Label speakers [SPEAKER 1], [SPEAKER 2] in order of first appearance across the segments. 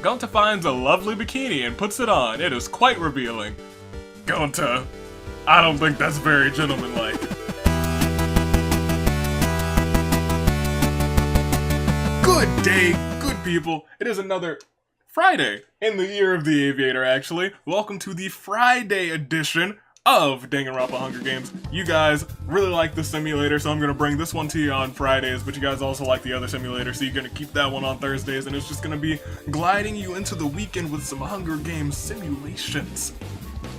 [SPEAKER 1] Gonta finds a lovely bikini and puts it on. It is quite revealing. Gonta, I don't think that's very gentlemanlike. Good day, good people. It is another Friday in the year of the Aviator, actually. Welcome to the Friday edition of Danganronpa Hunger Games. You guys really like the simulator, so I'm going to bring this one to you on Fridays, but you guys also like the other simulator, so you're going to keep that one on Thursdays, and it's just going to be gliding you into the weekend with some Hunger Games simulations.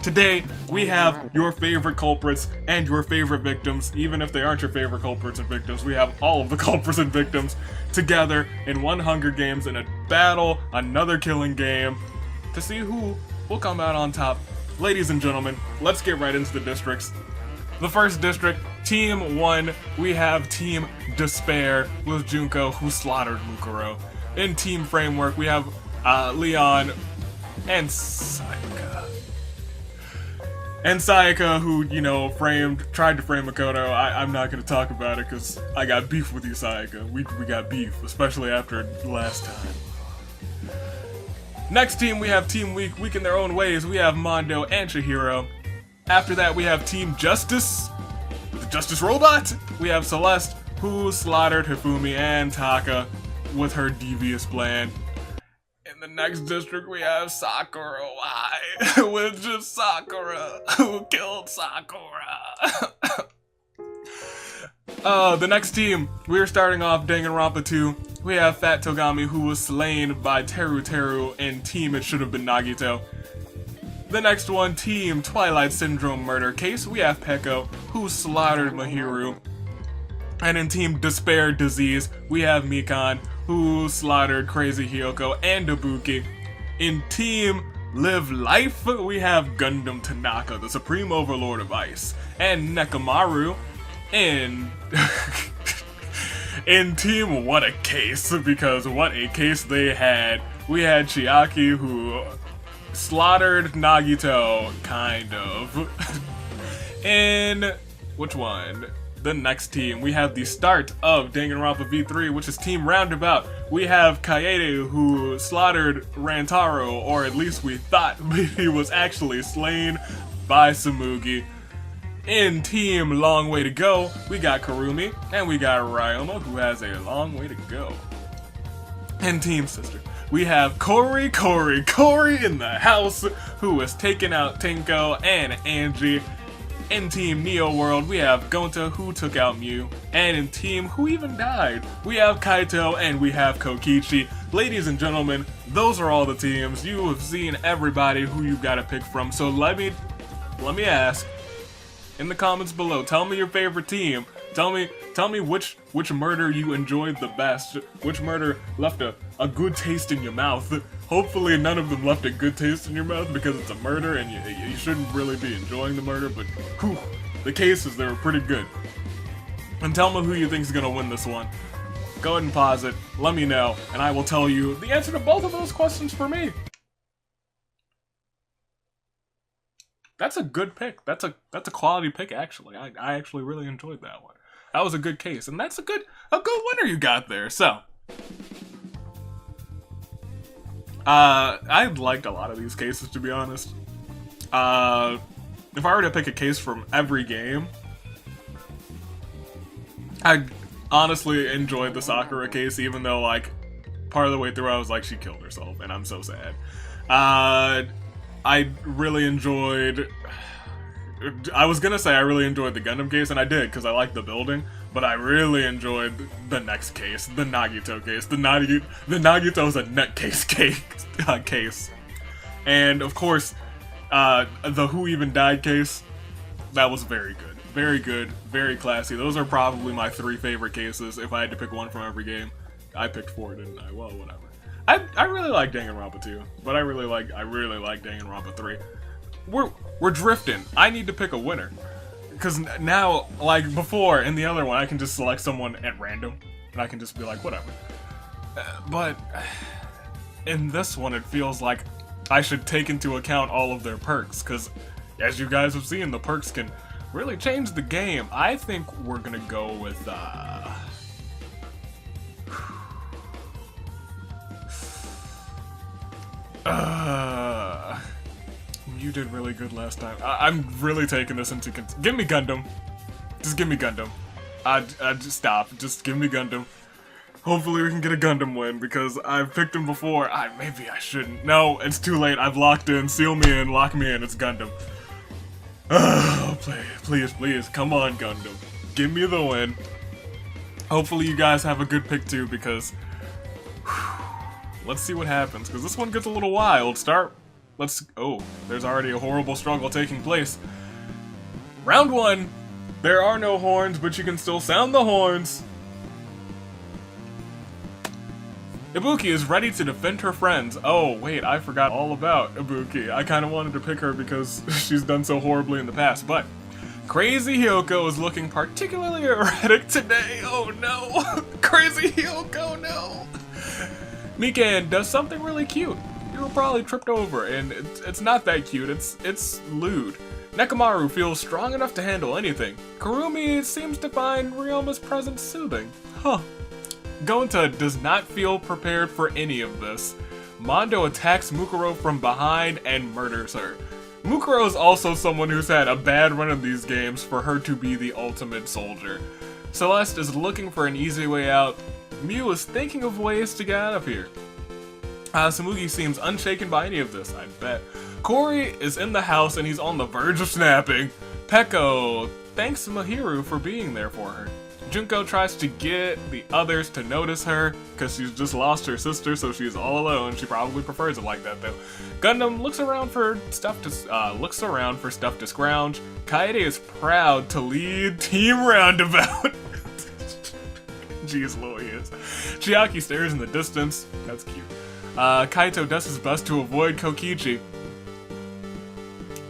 [SPEAKER 1] Today, we have your favorite culprits and your favorite victims. Even if they aren't your favorite culprits and victims, we have all of the culprits and victims together in one Hunger Games in a battle, another killing game, to see who will come out on top. Ladies and gentlemen, let's get right into the districts. The first district, Team 1, we have Team Despair with Junko, who slaughtered Mukuro. In Team Framework, we have Leon and Sayaka. And Sayaka, who, you know, tried to frame Makoto. I'm not going to talk about it because I got beef with you, Sayaka. We got beef, especially after last time. Next team, we have Team Weak, weak in their own ways. We have Mondo and Chihiro. After that, we have Team Justice, the Justice Robot. We have Celeste, who slaughtered Hifumi and Taka with her devious plan. In the next district, we have Sakura Y, with just Sakura, who killed Sakura. The next team, we're starting off Danganronpa 2. We have Fat Togami, who was slain by Teru Teru, and Team It Should Have Been Nagito. The next one, Team Twilight Syndrome Murder Case, we have Peko, who slaughtered Mahiru. And in Team Despair Disease, we have Mikan, who slaughtered Crazy Hyoko and Ibuki. In Team Live Life, we have Gundam Tanaka, the Supreme Overlord of Ice, and Nekamaru. In Team What a Case, because what a case they had. We had Chiaki, who slaughtered Nagito, kind of. In which one? The next team, we have the start of Danganronpa V3, which is Team Roundabout. We have Kaede, who slaughtered Rantaro, or at least we thought he was actually slain by Samugi. In Team Long Way to Go, we got Karumi, and we got Ryoma, who has a long way to go. In Team Sister, we have Cory in the house, who has taken out Tenko and Angie. In Team Neo World, we have Gonta, who took out Mew. And in Team Who Even Died, we have Kaito and we have Kokichi. Ladies and gentlemen, those are all the teams. You have seen everybody who you've got to pick from, so let me ask, in the comments below, tell me your favorite team. Tell me which murder you enjoyed the best. Which murder left a good taste in your mouth. Hopefully none of them left a good taste in your mouth because it's a murder and you shouldn't really be enjoying the murder, but whew, the cases, they were pretty good. And tell me who you think is gonna win this one. Go ahead and pause it, let me know, and I will tell you the answer to both of those questions for me. That's a good pick. That's a quality pick, actually. I actually really enjoyed that one. That was a good case, and that's a good winner you got there. So, I liked a lot of these cases, to be honest. If I were to pick a case from every game, I honestly enjoyed the Sakura case, even though, like, part of the way through I was like, she killed herself, and I'm so sad. I really enjoyed... I was gonna say I really enjoyed the Gundam case, and I did, because I liked the building, but I really enjoyed the next case, the Nagito case. The Nagito's a nutcase case. And, of course, the Who Even Died case, that was very good. Very good, very classy. Those are probably my 3 favorite cases, if I had to pick one from every game. I picked 4, didn't I? Well, whatever. I really like Danganronpa 2, but I really like Danganronpa 3. We're drifting. I need to pick a winner. Because now, like before, in the other one, I can just select someone at random, and I can just be like, whatever. But in this one, it feels like I should take into account all of their perks, because as you guys have seen, the perks can really change the game. I think we're gonna go with, You did really good last time. I'm really taking this into give me Gundam. Just give me Gundam. Just stop. Just give me Gundam. Hopefully we can get a Gundam win, because I've picked him before. Maybe I shouldn't. No, it's too late. I've locked in. Seal me in. Lock me in. It's Gundam. Oh, please. Come on, Gundam. Give me the win. Hopefully you guys have a good pick too, because... let's see what happens, because this one gets a little wild. Oh, there's already a horrible struggle taking place. Round 1. There are no horns, but you can still sound the horns. Ibuki is ready to defend her friends. Oh, wait, I forgot all about Ibuki. I kind of wanted to pick her because she's done so horribly in the past, but Crazy Hyoko is looking particularly erratic today. Oh no! Crazy Hyoko, no! Mikan does something really cute. You were probably tripped over, and it's not that cute, it's lewd. Nekomaru feels strong enough to handle anything. Kurumi seems to find Ryoma's presence soothing. Huh. Gonta does not feel prepared for any of this. Mondo attacks Mukuro from behind and murders her. Mukuro is also someone who's had a bad run of these games for her to be the ultimate soldier. Celeste is looking for an easy way out. Mew is thinking of ways to get out of here. Samugi seems unshaken by any of this, I bet. Kori is in the house and he's on the verge of snapping. Peko thanks Mahiru for being there for her. Junko tries to get the others to notice her, because she's just lost her sister, so she's all alone. She probably prefers it like that, though. Gundam looks around for stuff to scrounge. Kaede is proud to lead Team Roundabout. Jeez Louise. Chiaki stares in the distance. That's cute. Kaito does his best to avoid Kokichi.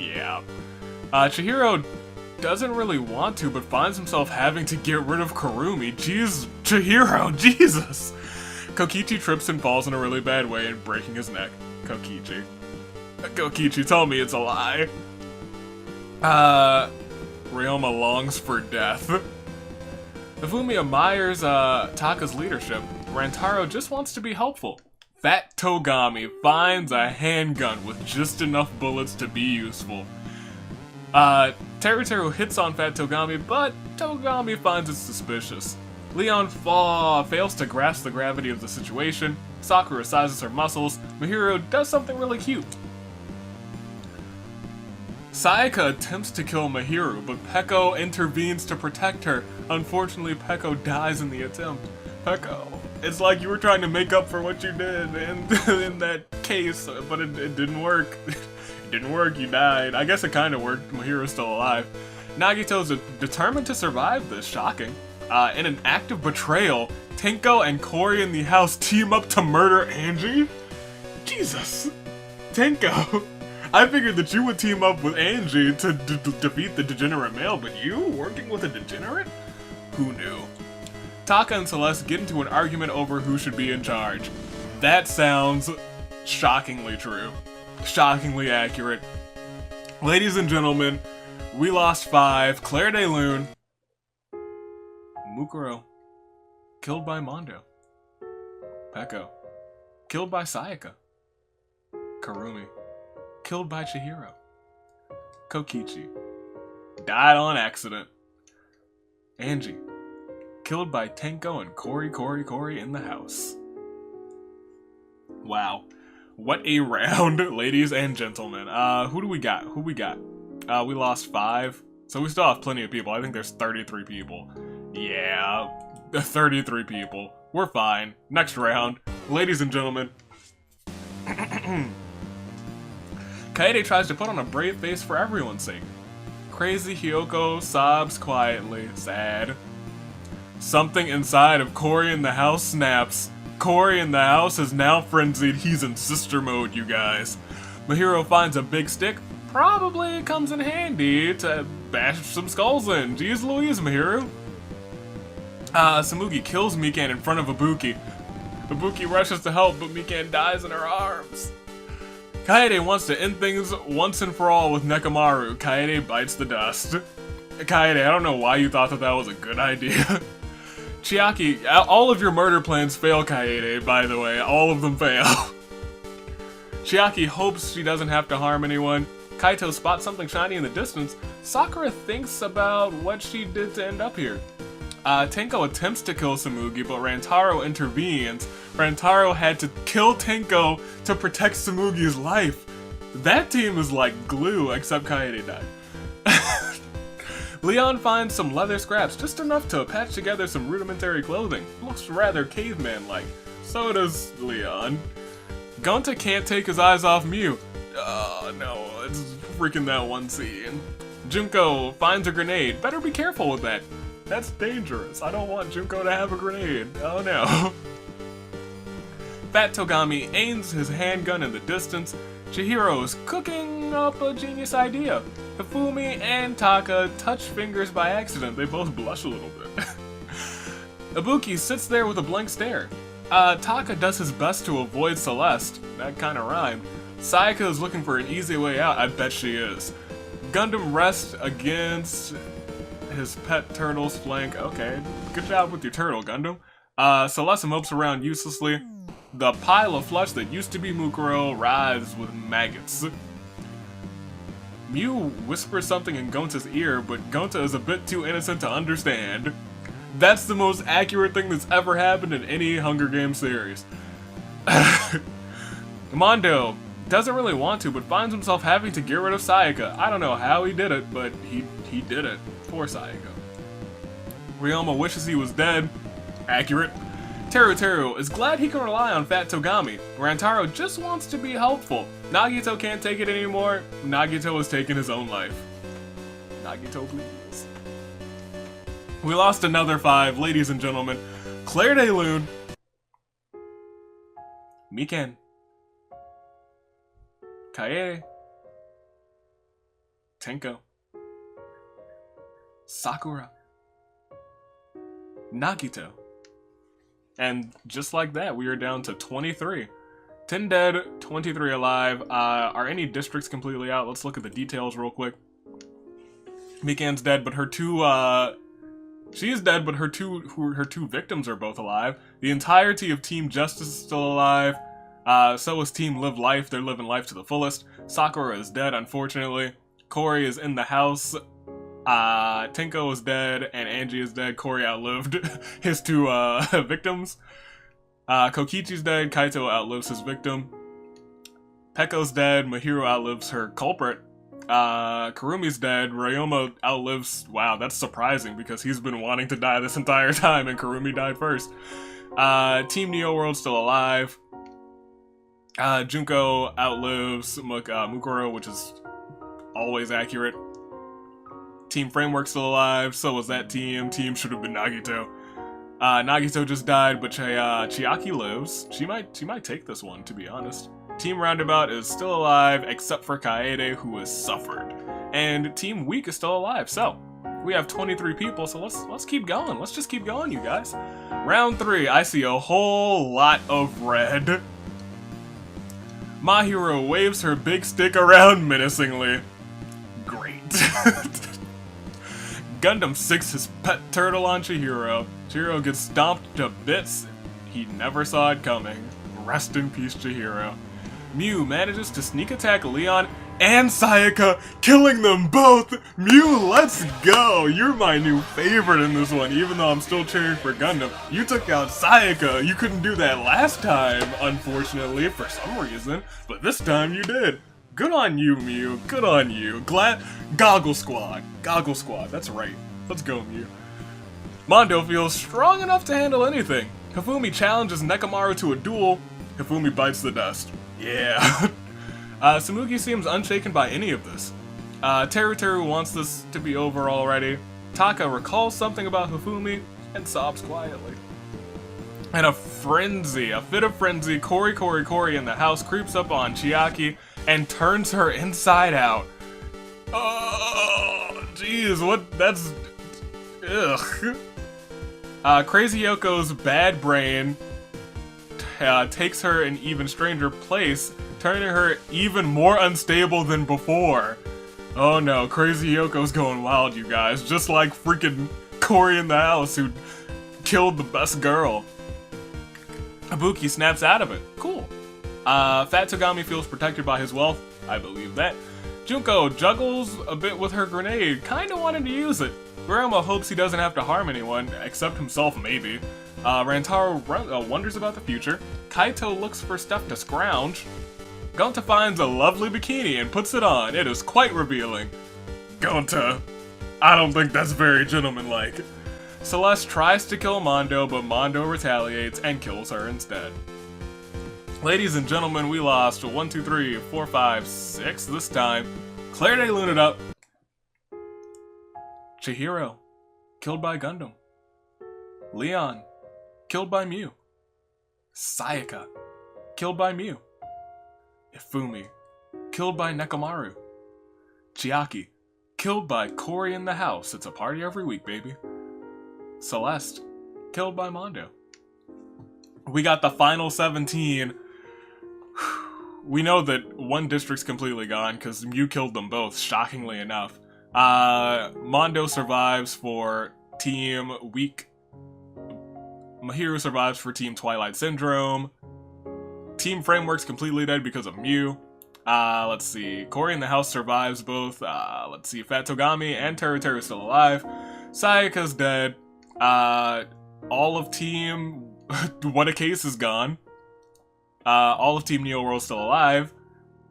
[SPEAKER 1] Yeah. Chihiro doesn't really want to, but finds himself having to get rid of Kurumi. Jeez, Chihiro, Jesus! Kokichi trips and falls in a really bad way and breaking his neck. Kokichi, tell me it's a lie. Ryoma longs for death. Ifumi admires Taka's leadership. Rantaro just wants to be helpful. Fat Togami finds a handgun with just enough bullets to be useful. Teruteru hits on Fat Togami, but Togami finds it suspicious. Leon fails to grasp the gravity of the situation. Sakura sizes her muscles. Mahiru does something really cute. Sayaka attempts to kill Mahiru, but Peko intervenes to protect her. Unfortunately, Peko dies in the attempt. Peko, it's like you were trying to make up for what you did in that case, but it didn't work. Didn't work, you died. I guess it kind of worked. Mahiru's still alive. Nagito's determined to survive this, shocking. In an act of betrayal, Tenko and Kori in the house team up to murder Angie? Jesus! Tenko! I figured that you would team up with Angie to defeat the degenerate male, but you working with a degenerate? Who knew? Taka and Celeste get into an argument over who should be in charge. That sounds shockingly true. Shockingly accurate. Ladies and gentlemen, we lost 5. Claire de Lune. Mukuro. Killed by Mondo. Peko. Killed by Sayaka. Kurumi. Killed by Chihiro. Kokichi. Died on accident. Angie. Killed by Tenko and Kori in the house. Wow. What a round, ladies and gentlemen. Who do we got? We lost 5. So we still have plenty of people. I think there's 33 people. Yeah, 33 people. We're fine. Next round. Ladies and gentlemen. Kaede tries to put on a brave face for everyone's sake. Crazy Hyoko sobs quietly. Sad. Something inside of Kori in the house snaps. Kori in the house is now frenzied. He's in sister mode, you guys. Mahiru finds a big stick. Probably comes in handy to bash some skulls in. Jeez Louise, Mahiru. Samugi kills Mikan in front of Ibuki. Ibuki rushes to help, but Mikan dies in her arms. Kaede wants to end things once and for all with Nekomaru. Kaede bites the dust. Kaede, I don't know why you thought that was a good idea. Chiaki, all of your murder plans fail, Kaede, by the way. All of them fail. Chiaki hopes she doesn't have to harm anyone. Kaito spots something shiny in the distance. Sakura thinks about what she did to end up here. Tenko attempts to kill Tsumugi, but Rantaro intervenes. Rantaro had to kill Tenko to protect Tsumugi's life. That team is like glue, except Kaede died. Leon finds some leather scraps, just enough to patch together some rudimentary clothing. Looks rather caveman-like. So does Leon. Gonta can't take his eyes off Mew. Oh no, it's freaking that one scene. Junko finds a grenade. Better be careful with that. That's dangerous. I don't want Junko to have a grenade. Oh no. Fat Togami aims his handgun in the distance. Chihiro is cooking up a genius idea. Hifumi and Taka touch fingers by accident. They both blush a little bit. Ibuki sits there with a blank stare. Taka does his best to avoid Celeste. That kinda rhymed. Sayaka is looking for an easy way out. I bet she is. Gundam rests against his pet turtle's flank. Okay, good job with your turtle, Gundam. Celeste mopes around uselessly. The pile of flesh that used to be Mukuro writhes with maggots. Mew whispers something in Gonta's ear, but Gonta is a bit too innocent to understand. That's the most accurate thing that's ever happened in any Hunger Games series. Mondo doesn't really want to, but finds himself having to get rid of Sayaka. I don't know how he did it, but he did it. Poor Sayaka. Ryoma wishes he was dead. Accurate. Teru is glad he can rely on Fat Togami. Rantaro just wants to be helpful. Nagito can't take it anymore. Nagito has taken his own life. Nagito, please. We lost another 5, ladies and gentlemen. Claire de Lune. Miken. Kae. Tenko. Sakura. Nagito. And just like that, we are down to 23. 10 dead, 23 alive. Are any districts completely out? Let's look at the details real quick. Mikan's dead, but her two, she is dead, but her two victims are both alive. The entirety of Team Justice is still alive. So is Team Live Life. They're living life to the fullest. Sakura is dead, unfortunately. Cory is in the house. Tenko is dead, and Angie is dead. Cory outlived his two victims. Kokichi's dead. Kaito outlives his victim. Pekko's dead. Mahiro outlives her culprit. Karumi's dead. Ryoma outlives... Wow, that's surprising, because he's been wanting to die this entire time, and Karumi died first. Team Neo World's still alive. Junko outlives Mukuro, which is always accurate. Team Framework's still alive, so was that team. Team should have been Nagito. Nagito just died, but Chiaki lives. She might take this one, to be honest. Team Roundabout is still alive, except for Kaede, who has suffered. And Team Weak is still alive, so we have 23 people, so let's keep going. Let's just keep going, you guys. Round 3, I see a whole lot of red. Mahiro waves her big stick around menacingly. Great. Gundam 6 his pet turtle on Chihiro. Chihiro gets stomped to bits. He never saw it coming. Rest in peace, Chihiro. Mew manages to sneak attack Leon and Sayaka, killing them both! Mew, let's go! You're my new favorite in this one, even though I'm still cheering for Gundam. You took out Sayaka. You couldn't do that last time, unfortunately, for some reason, but this time you did. Good on you, Mew. Good on you. Goggle Squad. Goggle Squad. That's right. Let's go, Mew. Mondo feels strong enough to handle anything. Hifumi challenges Nekomaru to a duel. Hifumi bites the dust. Yeah. Tsumugi seems unshaken by any of this. Teru wants this to be over already. Taka recalls something about Hifumi and sobs quietly. In a fit of frenzy, Cory in the house creeps up on Chiaki and turns her inside out. Oh, jeez, that's... Ugh. Crazy Yoko's bad brain takes her an even stranger place, turning her even more unstable than before. Oh no, Crazy Yoko's going wild, you guys. Just like freaking Cory in the house who killed the best girl. Ibuki snaps out of it. Cool. Fat Togami feels protected by his wealth. I believe that. Junko juggles a bit with her grenade, kinda wanting to use it. Ryoma hopes he doesn't have to harm anyone, except himself maybe. Rantaro wonders about the future. Kaito looks for stuff to scrounge. Gonta finds a lovely bikini and puts it on. It is quite revealing. Gonta, I don't think that's very gentlemanlike. Celeste tries to kill Mondo, but Mondo retaliates and kills her instead. Ladies and gentlemen, we lost 1, 2, 3, 4, 5, 6 this time. Claire de Lune it up. Chihiro, killed by Gundam. Leon, killed by Mew. Sayaka, killed by Mew. Ifumi, killed by Nekomaru. Chiaki, killed by Cory in the house. It's a party every week, baby. Celeste, killed by Mondo. We got the final 17. We know that one district's completely gone because Mew killed them both, shockingly enough. Mondo survives for Team Weak. Mahiru survives for Team Twilight Syndrome. Team Framework's completely dead because of Mew. Let's see. Cory in the house survives both. Let's see. Fat Togami and Teru Teru still alive. Sayaka's dead. All of Team What a Case is gone. All of Team Neo World's still alive.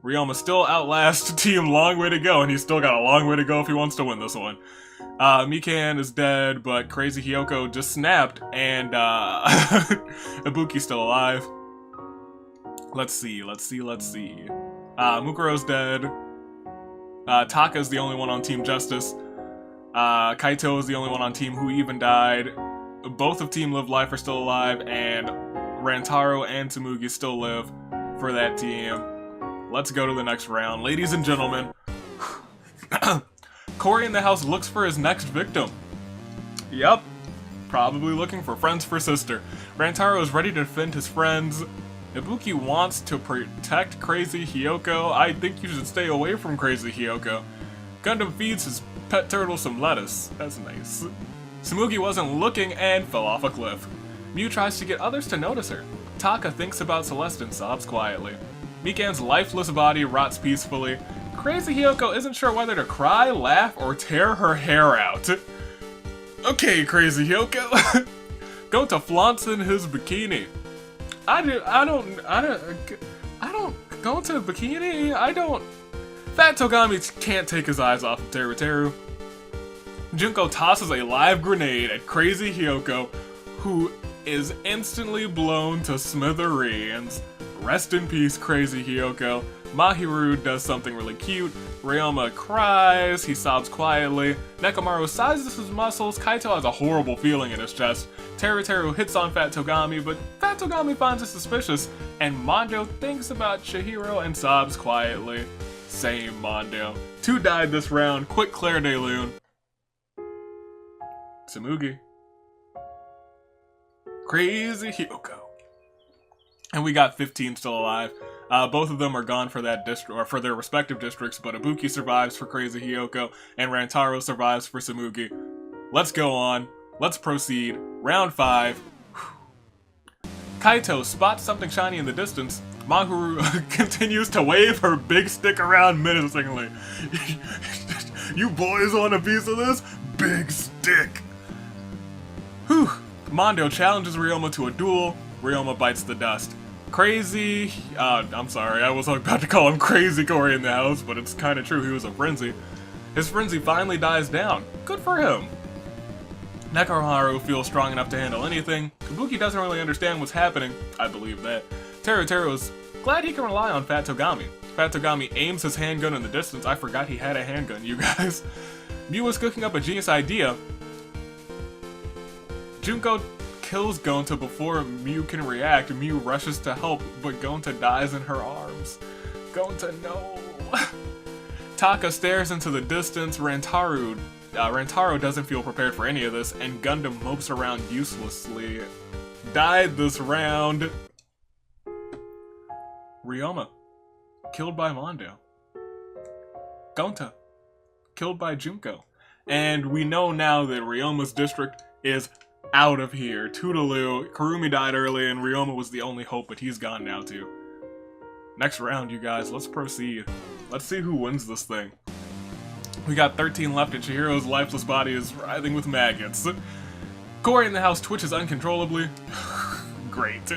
[SPEAKER 1] Ryoma still outlasts Team Long Way to Go, and he's still got a long way to go if he wants to win this one. Mikan is dead, but Crazy Hyoko just snapped, and Ibuki's still alive. Let's see. Mukuro's dead. Taka's the only one on Team Justice. Kaito is the only one on Team Who Even died. Both of Team Live Life are still alive, and Rantaro and Tsumugi still live for that team. Let's go to the next round. Ladies and gentlemen, Cory in the house looks for his next victim. Yep, probably looking for friends for sister. Rantaro is ready to defend his friends. Ibuki wants to protect Crazy Hyoko. I think you should stay away from Crazy Hyoko. Gundam feeds his pet turtle some lettuce. That's nice. Tsumugi wasn't looking and fell off a cliff. Mew tries to get others to notice her. Taka thinks about Celeste and sobs quietly. Mikan's lifeless body rots peacefully. Crazy Hyoko isn't sure whether to cry, laugh, or tear her hair out. Okay, Crazy Hyoko. Go to flaunts in his bikini. I don't go to bikini. Fat Togami can't take his eyes off of Teru Teru. Junko tosses a live grenade at Crazy Hyoko, who is instantly blown to smithereens. Rest in peace, Crazy Hyoko. Mahiru does something really cute. Ryoma cries, he sobs quietly. Nekomaru sizes his muscles. Kaito has a horrible feeling in his chest. Teru Teru hits on Fat Togami, but Fat Togami finds it suspicious, and Mondo thinks about Chihiro and sobs quietly. Same Mondo. 2 died this round. Quick Claire de Lune. Tsumugi. Crazy Hyoko. And we got 15 still alive. Both of them are gone for that district, or for their respective districts, but Ibuki survives for Crazy Hyoko, and Rantaro survives for Tsumugi. Let's go on. Let's proceed. Round 5. Kaito spots something shiny in the distance. Mahiru continues to wave her big stick around menacingly. You boys want a piece of this? Big stick. Whew. Mondo challenges Ryoma to a duel. Ryoma bites the dust. Crazy... I'm sorry, I was about to call him Crazy Cory in the house, but it's kinda true, he was a frenzy. His frenzy finally dies down. Good for him. Nekomaru feels strong enough to handle anything. Kabuki doesn't really understand what's happening. I believe that. Teru Teru is glad he can rely on Fat Togami. Fat Togami aims his handgun in the distance. I forgot he had a handgun, you guys. Mew was cooking up a genius idea. Junko kills Gonta before Mew can react. Mew rushes to help, but Gonta dies in her arms. Gonta, no. Taka stares into the distance. Rantaro doesn't feel prepared for any of this, and Gundam mopes around uselessly. Died this round. Ryoma, killed by Mondo. Gonta, killed by Junko. And we know now that Ryoma's district is out of here. Toodaloo. Kurumi died early and Ryoma was the only hope, but he's gone now too. Next round, you guys. Let's proceed. Let's see who wins this thing. We got 13 left, and Chihiro's lifeless body is writhing with maggots. Corey in the house twitches uncontrollably. Great.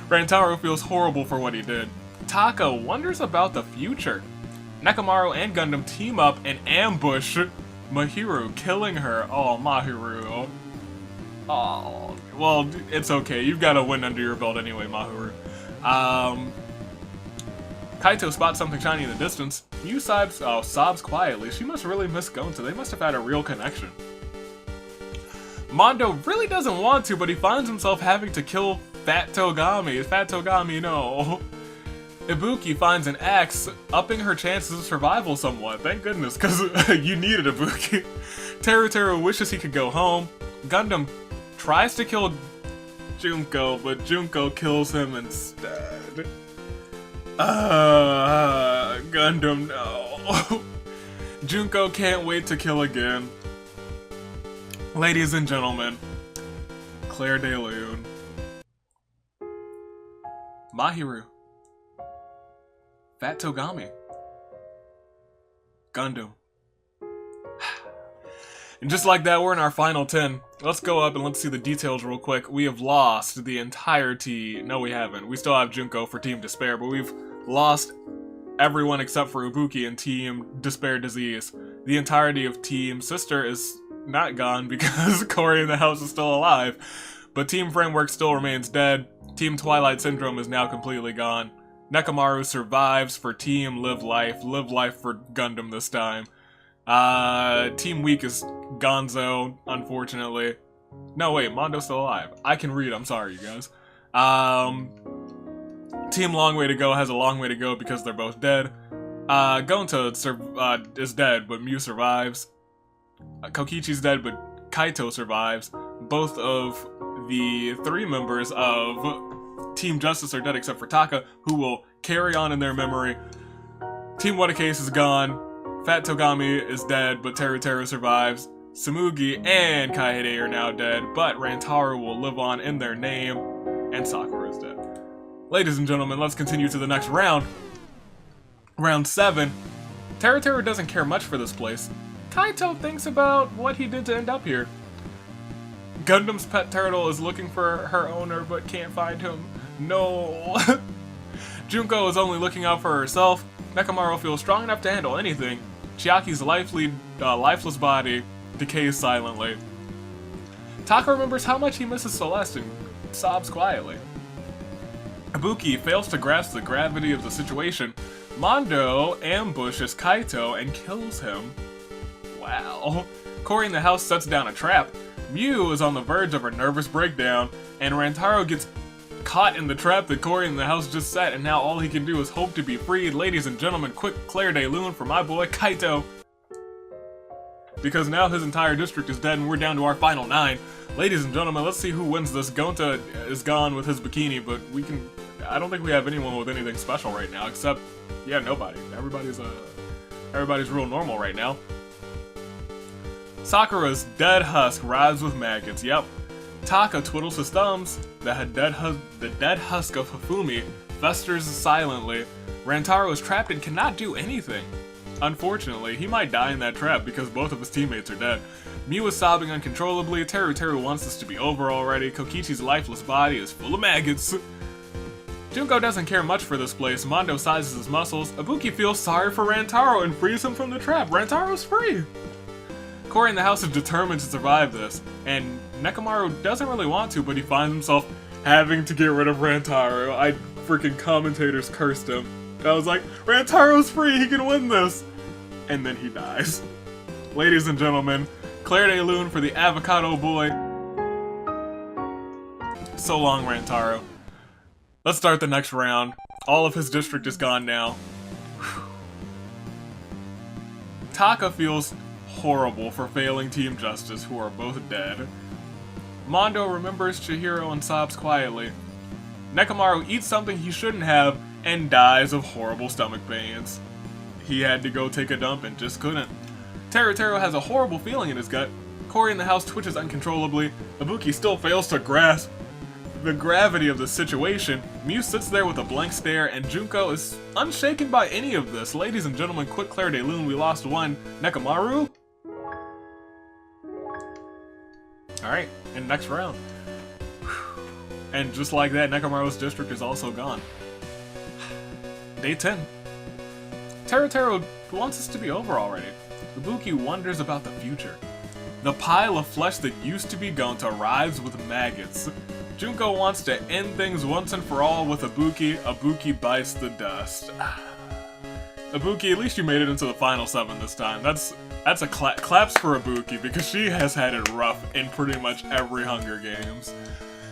[SPEAKER 1] Rantaro feels horrible for what he did. Taka wonders about the future. Nekomaru and Gundam team up and ambush Mahiru, killing her. Oh, Mahiru. Oh, well, it's okay. You've got a win under your belt anyway, Mahiru. Kaito spots something shiny in the distance. Mew sobs quietly. She must really miss Gonta. They must have had a real connection. Mondo really doesn't want to, but he finds himself having to kill Fat Togami. Fat Togami, no. Ibuki finds an axe, upping her chances of survival somewhat. Thank goodness, because you needed Ibuki. Teru wishes he could go home. Gundam tries to kill Junko, but Junko kills him instead. Gundam, no. Junko can't wait to kill again. Ladies and gentlemen, Claire de Lune. Mahiru. Fat Togami. Gundam. And just like that, we're in our final 10. Let's go up and let's see the details real quick. We have lost the entirety. No, we haven't. We still have Junko for Team Despair, but we've lost everyone except for Ibuki and Team Despair Disease. The entirety of Team Sister is not gone because Corey in the house is still alive. But Team Framework still remains dead. Team Twilight Syndrome is now completely gone. Nekomaru survives for Team Live Life for Gundam this time. Team Weak is Gonzo, unfortunately. No, wait, Mondo's still alive. I can read, I'm sorry, you guys. Team Long Way to Go has a long way to go because they're both dead. Gonta is dead, but Mew survives. Kokichi's dead, but Kaito survives. Both of the 3 members of Team Justice are dead except for Taka, who will carry on in their memory. Team What a Case is gone. Fat Togami is dead, but Teru survives. Samugi and Kaede are now dead, but Rantaro will live on in their name, and Sakura is dead. Ladies and gentlemen, let's continue to the next round. Round 7. Teru doesn't care much for this place. Kaito thinks about what he did to end up here. Gundam's pet turtle is looking for her owner, but can't find him. No. Junko is only looking out for herself. Nekomaru feels strong enough to handle anything. Chiaki's lifeless body decays silently. Taka remembers how much he misses Celeste and sobs quietly. Ibuki fails to grasp the gravity of the situation. Mondo ambushes Kaito and kills him. Wow. Corey in the house sets down a trap. Mew is on the verge of a nervous breakdown, and Rantaro gets caught in the trap that Corey in the house just set, and now all he can do is hope to be freed. Ladies and gentlemen, quick Claire de Lune for my boy Kaito. Because now his entire district is dead and we're down to our final 9. Ladies and gentlemen, let's see who wins this. Gonta is gone with his bikini, but I don't think we have anyone with anything special right now, except, yeah, nobody. Everybody's real normal right now. Sakura's dead husk writhes with maggots, yep. Taka twiddles his thumbs. The dead husk of Hifumi festers silently. Rantaro is trapped and cannot do anything. Unfortunately, he might die in that trap because both of his teammates are dead. Mew is sobbing uncontrollably. Teru wants this to be over already. Kokichi's lifeless body is full of maggots. Junko doesn't care much for this place. Mondo sizes his muscles. Ibuki feels sorry for Rantaro and frees him from the trap. Rantaro's free! Corey in the house is determined to survive this, and Nekomaru doesn't really want to, but he finds himself having to get rid of Rantaro. Freaking commentators cursed him. I was like, Rantaro's free, he can win this! And then he dies. Ladies and gentlemen, Claire de Lune for the Avocado Boy. So long, Rantaro. Let's start the next round. All of his district is gone now. Whew. Taka feels horrible for failing Team Justice, who are both dead. Mondo remembers Chihiro and sobs quietly. Nekomaru eats something he shouldn't have and dies of horrible stomach pains. He had to go take a dump and just couldn't. Teru has a horrible feeling in his gut. Corey in the house twitches uncontrollably. Ibuki still fails to grasp the gravity of the situation, Mew sits there with a blank stare, and Junko is unshaken by any of this. Ladies and gentlemen, quick Claire de Lune, we lost one. Nekomaru? Alright, in next round. And just like that, Nekomaru's district is also gone. Day 10. Teru wants this to be over already. Ibuki wonders about the future. The pile of flesh that used to be Gonta writhes with maggots. Junko wants to end things once and for all with Ibuki. Ibuki bites the dust. Ibuki, at least you made it into the final 7 this time. That's a claps for Ibuki, because she has had it rough in pretty much every Hunger Games.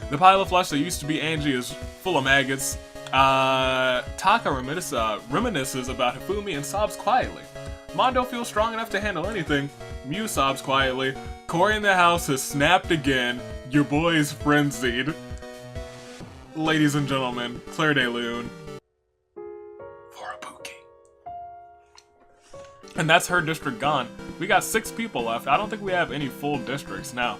[SPEAKER 1] The pile of flesh that used to be Angie is full of maggots. Taka reminisces about Hifumi and sobs quietly. Mondo feels strong enough to handle anything. Mew sobs quietly. Cory in the house has snapped again. Your boy is frenzied. Ladies and gentlemen, Claire de Lune. For Ibuki. And that's her district gone. We got 6 people left. I don't think we have any full districts now.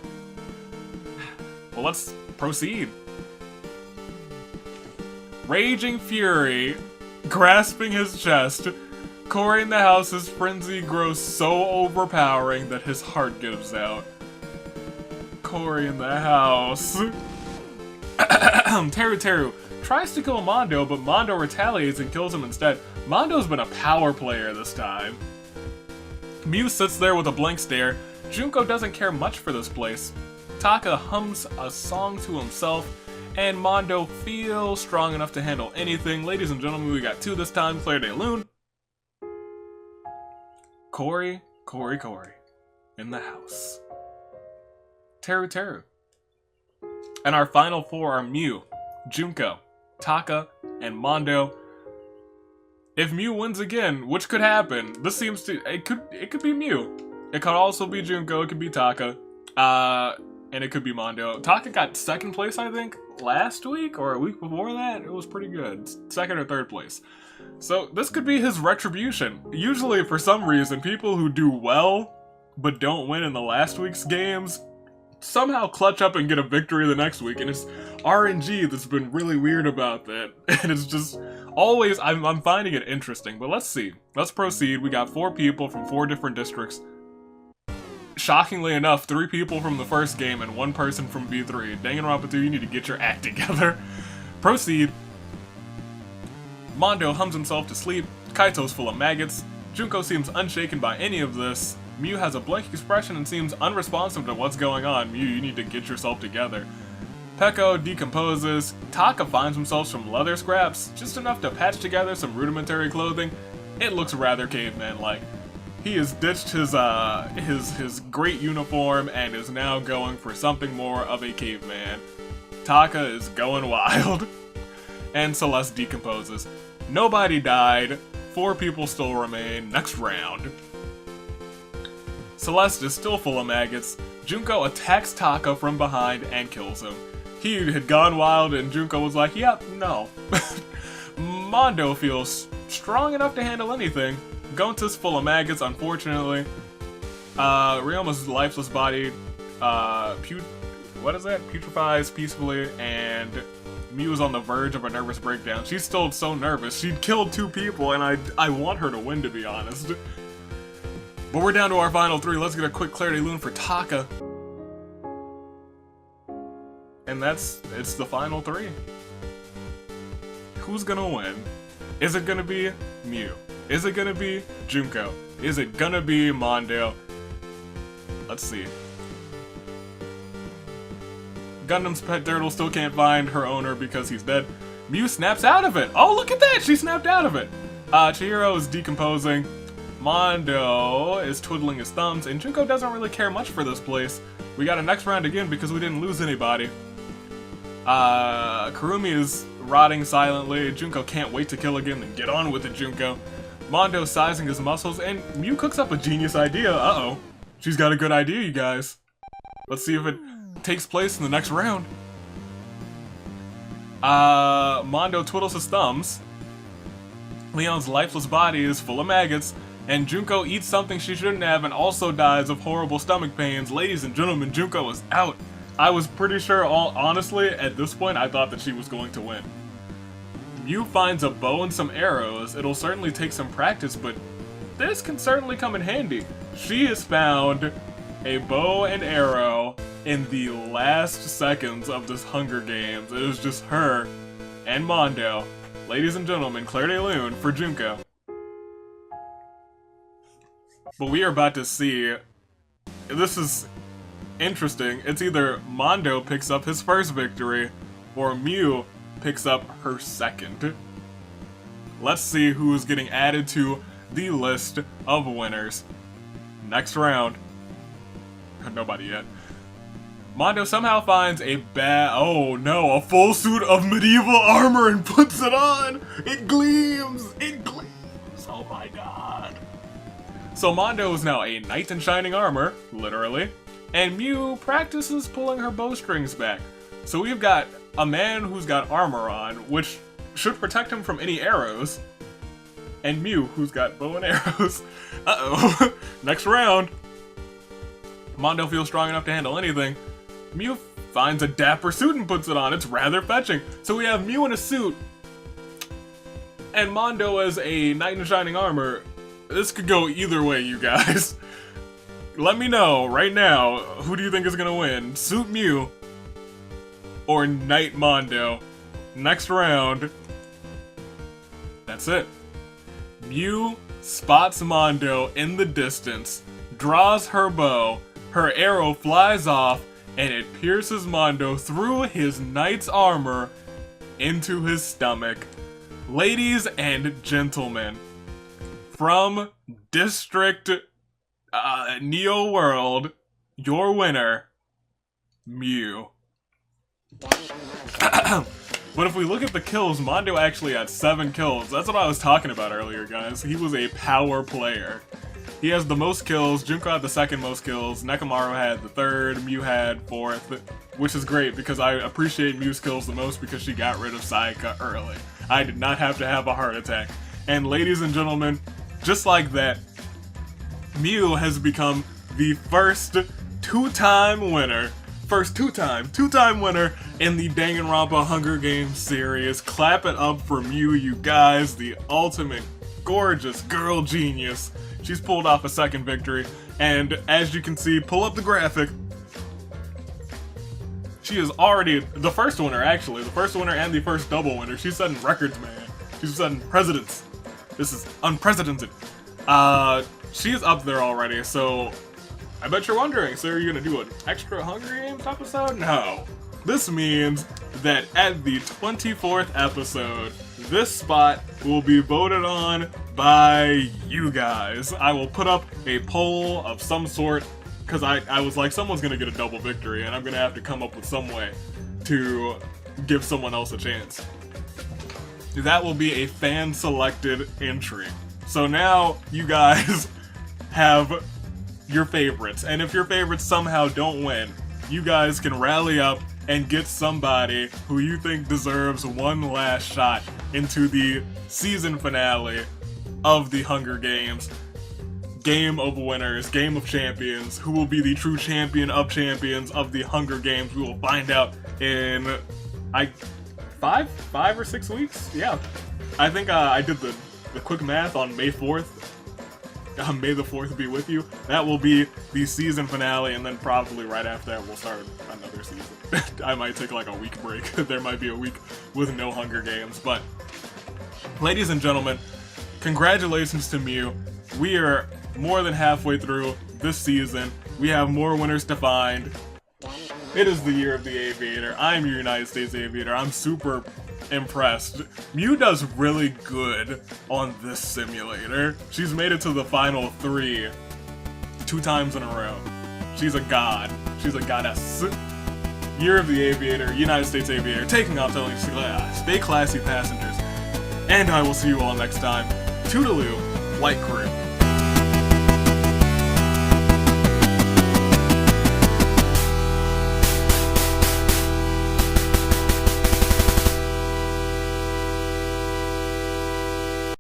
[SPEAKER 1] Well, let's proceed. Raging fury, grasping his chest, Cory in the house's frenzy grows so overpowering that his heart gives out. Cory in the house. Teru tries to kill Mondo, but Mondo retaliates and kills him instead. Mondo's been a power player this time. Mew sits there with a blank stare. Junko doesn't care much for this place. Taka hums a song to himself, and Mondo feels strong enough to handle anything. Ladies and gentlemen, we got 2 this time. Claire de Lune. Cory in the house. Teru. And our final 4 are Mew, Junko, Taka, and Mondo. If Mew wins again, which could happen, this seems to it could be Mew. It could also be Junko, it could be Taka. And it could be Mondo. Taka got 2nd place, I think, last week or a week before that. It was pretty good. 2nd or 3rd place. So this could be his retribution. Usually, for some reason, people who do well but don't win in the last week's games somehow clutch up and get a victory the next week. And it's RNG that's been really weird about that. And it's just always, I'm finding it interesting. But let's see. Let's proceed. We got 4 people from 4 different districts. Shockingly enough, 3 people from the first game and 1 person from V3. Danganronpa 2, you need to get your act together. Proceed. Mondo hums himself to sleep. Kaito's full of maggots. Junko seems unshaken by any of this. Mew has a blank expression and seems unresponsive to what's going on. Mew, you need to get yourself together. Peko decomposes. Taka finds himself some leather scraps, just enough to patch together some rudimentary clothing. It looks rather caveman-like. He has ditched his great uniform and is now going for something more of a caveman. Taka is going wild. And Celeste decomposes. Nobody died. 4 people still remain. Next round. Celeste is still full of maggots. Junko attacks Taka from behind and kills him. He had gone wild and Junko was like, yep, no. Mondo feels strong enough to handle anything. Gonta's full of maggots, unfortunately. Ryoma's lifeless body, putrefies peacefully, and Mew's on the verge of a nervous breakdown. She's still so nervous. She'd killed 2 people, and I want her to win, to be honest. But we're down to our final 3. Let's get a quick Claire de Lune for Taka. And it's the final 3. Who's gonna win? Is it gonna be Mew? Is it gonna be Junko? Is it gonna be Mondo? Let's see. Gundam's pet turtle still can't find her owner because he's dead. Mew snaps out of it! Oh, look at that! She snapped out of it! Chihiro is decomposing. Mondo is twiddling his thumbs, and Junko doesn't really care much for this place. We got a next round again because we didn't lose anybody. Kurumi is rotting silently. Junko can't wait to kill again, then get on with it, Junko. Mondo's sizing his muscles, and Mew cooks up a genius idea. Uh-oh. She's got a good idea, you guys. Let's see if it takes place in the next round. Mondo twiddles his thumbs. Leon's lifeless body is full of maggots, and Junko eats something she shouldn't have and also dies of horrible stomach pains. Ladies and gentlemen, Junko is out. I was pretty sure, honestly, at this point, I thought that she was going to win. Mew finds a bow and some arrows. It'll certainly take some practice, but this can certainly come in handy. She has found a bow and arrow in the last seconds of this Hunger Games. It was just her and Mondo. Ladies and gentlemen, Claire de Lune for Junko. But we are about to see, this is interesting. It's either Mondo picks up his first victory, or Mew picks up her second. Let's see who is getting added to the list of winners. Next round. Nobody yet. Mondo somehow finds a a full suit of medieval armor and puts it on! It gleams! It gleams! Oh my god. So Mondo is now a knight in shining armor, literally, and Mew practices pulling her bowstrings back. So we've got a man who's got armor on, which should protect him from any arrows, and Mew, who's got bow and arrows. Uh-oh. Next round. Mondo feels strong enough to handle anything. Mew finds a dapper suit and puts it on. It's rather fetching. So we have Mew in a suit, and Mondo as a knight in shining armor. This could go either way, you guys. Let me know right now, who do you think is gonna win? Suit Mew or Knight Mondo? Next round. That's it. Mew spots Mondo in the distance, draws her bow, her arrow flies off, and it pierces Mondo through his knight's armor into his stomach. Ladies and gentlemen, from District Neo World, your winner, Mew. But if we look at the kills, Mondo actually had 7 kills. That's what I was talking about earlier, guys. He was a power player. He has the most kills, Junko had the second most kills, Nekomaru had the third, Mew had 4th, which is great because I appreciate Mew's kills the most because she got rid of Sayaka early. I did not have to have a heart attack. And ladies and gentlemen, just like that, Mew has become the first two-time winner in the Danganronpa Hunger Games series. Clap it up for Mew, you guys, the ultimate gorgeous girl genius. She's pulled off a second victory, and as you can see, pull up the graphic. She is already the first winner, actually. The first winner and the first double winner. She's setting records, man. She's setting precedents. This is unprecedented. She's up there already, so I bet you're wondering, so are you gonna do an extra Hunger Games episode? No. This means that at the 24th episode, this spot will be voted on by you guys. I will put up a poll of some sort, because I was like, someone's gonna get a double victory, and I'm gonna have to come up with some way to give someone else a chance. That will be a fan-selected entry. So now you guys have your favorites, and if your favorites somehow don't win, you guys can rally up and get somebody who you think deserves one last shot into the season finale of the Hunger Games. Game of winners, game of champions. Who will be the true champion of champions of the Hunger Games? We will find out in, five or 6 weeks? Yeah. I think I did the quick math on May 4th. May the 4th be with you. That will be the season finale, and then probably right after that we'll start another season. I might take like a week break. There might be a week with no Hunger Games, but ladies and gentlemen, congratulations to Mew. We are more than halfway through this season. We have more winners to find. It is the year of the Aviator. I'm your United States Aviator. I'm super impressed. Mew does really good on this simulator. She's made it to the final 3 2 times in a row. She's a god. She's a goddess. Year of the Aviator, United States Aviator, taking off, telling you, stay classy, passengers. And I will see you all next time. Toodaloo, Flight Crew.